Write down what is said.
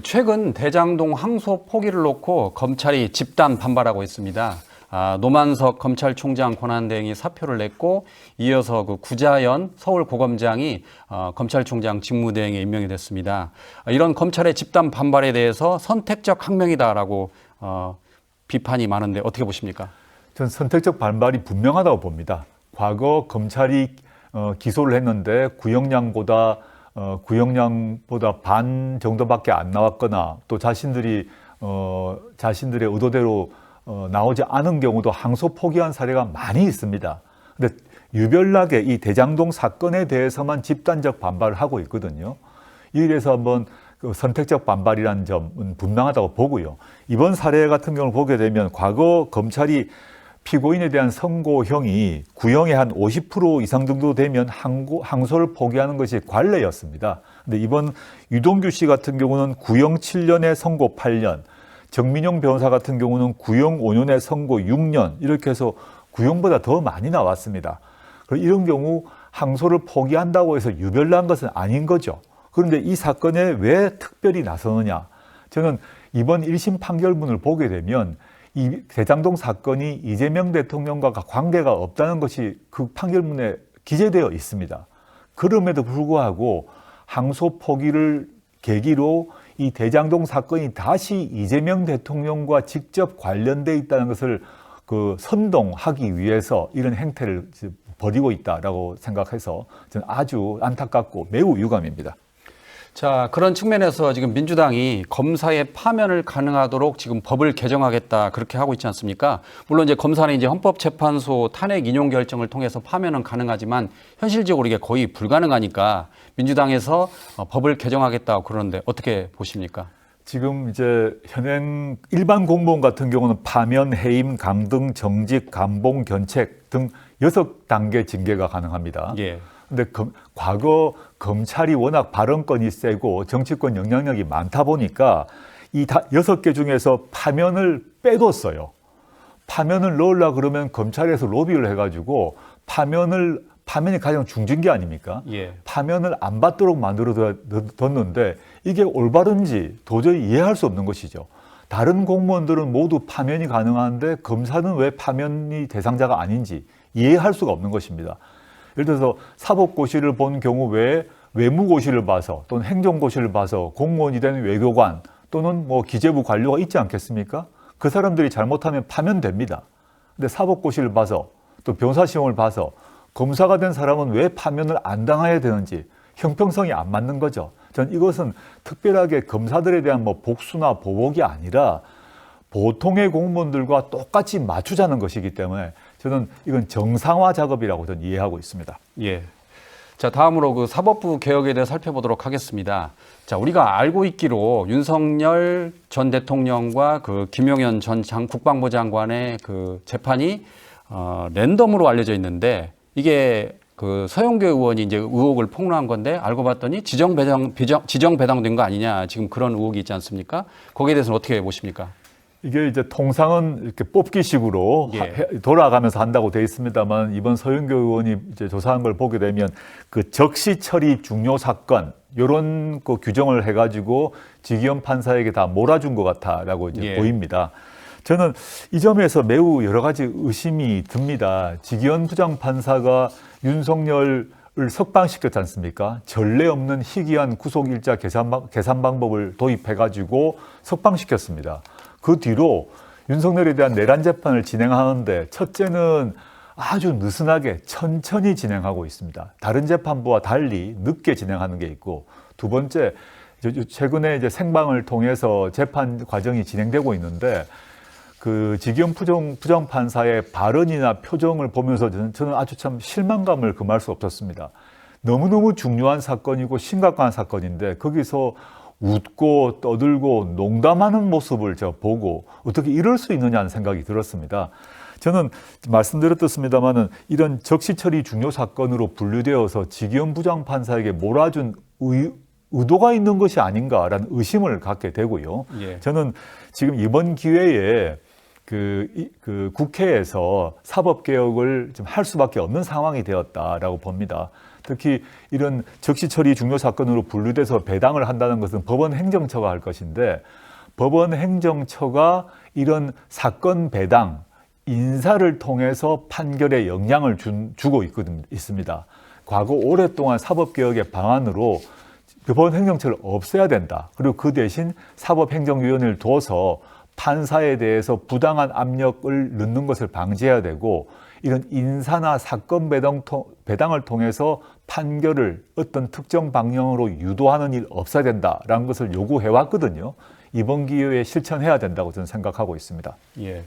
최근 대장동 항소 포기를 놓고 검찰이 집단 반발하고 있습니다. 노만석 검찰총장 권한대행이 사표를 냈고 이어서 구자연 서울고검장이 검찰총장 직무대행에 임명이 됐습니다. 이런 검찰의 집단 반발에 대해서 선택적 항명이다라고 비판이 많은데 어떻게 보십니까? 전 선택적 반발이 분명하다고 봅니다. 과거 검찰이 기소를 했는데 구형량보다 반 정도밖에 안 나왔거나 또 자신들의 의도대로 나오지 않은 경우도 항소 포기한 사례가 많이 있습니다. 근데 유별나게 이 대장동 사건에 대해서만 집단적 반발을 하고 있거든요. 이래서 한번 선택적 반발이라는 점은 분명하다고 보고요. 이번 사례 같은 경우를 보게 되면 과거 검찰이 피고인에 대한 선고형이 구형의 한 50% 이상 정도 되면 항소를 포기하는 것이 관례였습니다. 근데 이번 유동규 씨 같은 경우는 구형 7년에 선고 8년, 정민용 변호사 같은 경우는 구형 5년에 선고 6년, 이렇게 해서 구형보다 더 많이 나왔습니다. 이런 경우 항소를 포기한다고 해서 유별난 것은 아닌 거죠. 그런데 이 사건에 왜 특별히 나서느냐? 저는 이번 1심 판결문을 보게 되면 이 대장동 사건이 이재명 대통령과 관계가 없다는 것이 그 판결문에 기재되어 있습니다. 그럼에도 불구하고 항소 포기를 계기로 이 대장동 사건이 다시 이재명 대통령과 직접 관련돼 있다는 것을 선동하기 위해서 이런 행태를 벌이고 있다라고 생각해서 저는 아주 안타깝고 매우 유감입니다. 자, 그런 측면에서 지금 민주당이 검사의 파면을 가능하도록 지금 법을 개정하겠다 그렇게 하고 있지 않습니까? 물론 이제 검사는 이제 헌법재판소 탄핵 인용 결정을 통해서 파면은 가능하지만 현실적으로 이게 거의 불가능하니까 민주당에서 법을 개정하겠다고 그러는데 어떻게 보십니까? 지금 이제 현행 일반 공무원 같은 경우는 파면, 해임, 강등, 정직, 감봉, 견책 등 6단계 징계가 가능합니다. 예. 근데 과거 검찰이 워낙 발언권이 세고 정치권 영향력이 많다 보니까 이 6개 중에서 파면을 빼뒀어요. 파면을 넣으려고 그러면 검찰에서 로비를 해가지고 파면이 가장 중징계 아닙니까? 예. 파면을 안 받도록 만들어뒀는데 이게 올바른지 도저히 이해할 수 없는 것이죠. 다른 공무원들은 모두 파면이 가능한데 검사는 왜 파면이 대상자가 아닌지 이해할 수가 없는 것입니다. 예를 들어서 사법고시를 본 경우 외에 외무고시를 봐서 또는 행정고시를 봐서 공무원이 되는 외교관 또는 기재부 관료가 있지 않겠습니까? 그 사람들이 잘못하면 파면됩니다. 근데 사법고시를 봐서 또 변호사시험을 봐서 검사가 된 사람은 왜 파면을 안 당해야 되는지 형평성이 안 맞는 거죠. 전 이것은 특별하게 검사들에 대한 복수나 보복이 아니라 보통의 공무원들과 똑같이 맞추자는 것이기 때문에 저는 이건 정상화 작업이라고 저는 이해하고 있습니다. 예. 자, 다음으로 사법부 개혁에 대해 살펴보도록 하겠습니다. 자, 우리가 알고 있기로 윤석열 전 대통령과 김용현 전 국방부 장관의 재판이 랜덤으로 알려져 있는데 이게 서영교 의원이 이제 의혹을 폭로한 건데 알고 봤더니 지정 배당된 거 아니냐 지금 그런 의혹이 있지 않습니까? 거기에 대해서는 어떻게 보십니까? 이게 이제 통상은 이렇게 뽑기식으로 돌아가면서 한다고 되어 있습니다만 이번 서영교 의원이 이제 조사한 걸 보게 되면 적시 처리 중요 사건 이런 규정을 해가지고 지기현 판사에게 다 몰아준 것 같다라고 이제 보입니다. 저는 이 점에서 매우 여러 가지 의심이 듭니다. 지기현 부장판사가 윤석열을 석방시켰지 않습니까? 전례 없는 희귀한 구속일자 계산 방법을 도입해가지고 석방시켰습니다. 그 뒤로 윤석열에 대한 내란 재판을 진행하는데 첫째는 아주 느슨하게 천천히 진행하고 있습니다. 다른 재판부와 달리 늦게 진행하는 게 있고 두 번째 최근에 이제 생방을 통해서 재판 과정이 진행되고 있는데 지기현 부장판사의 발언이나 표정을 보면서 저는 아주 참 실망감을 금할 수 없었습니다. 너무너무 중요한 사건이고 심각한 사건인데 거기서 웃고 떠들고 농담하는 모습을 보고 어떻게 이럴 수 있느냐는 생각이 들었습니다. 저는 말씀드렸습니다마는 이런 적시처리 중요 사건으로 분류되어서 지기현 부장판사에게 몰아준 의도가 있는 것이 아닌가라는 의심을 갖게 되고요. 예. 저는 지금 이번 기회에 국회에서 사법개혁을 좀 할 수밖에 없는 상황이 되었다라고 봅니다. 특히 이런 적시 처리 중요 사건으로 분류돼서 배당을 한다는 것은 법원 행정처가 할 것인데 법원 행정처가 이런 사건 배당, 인사를 통해서 판결에 영향을 주고 있습니다. 과거 오랫동안 사법개혁의 방안으로 법원 행정처를 없애야 된다. 그리고 그 대신 사법행정위원회를 둬서 판사에 대해서 부당한 압력을 넣는 것을 방지해야 되고 이런 인사나 사건 배당을 통해서 판결을 어떤 특정 방향으로 유도하는 일 없어야 된다라는 것을 요구해 왔거든요. 이번 기회에 실천해야 된다고 저는 생각하고 있습니다. 예.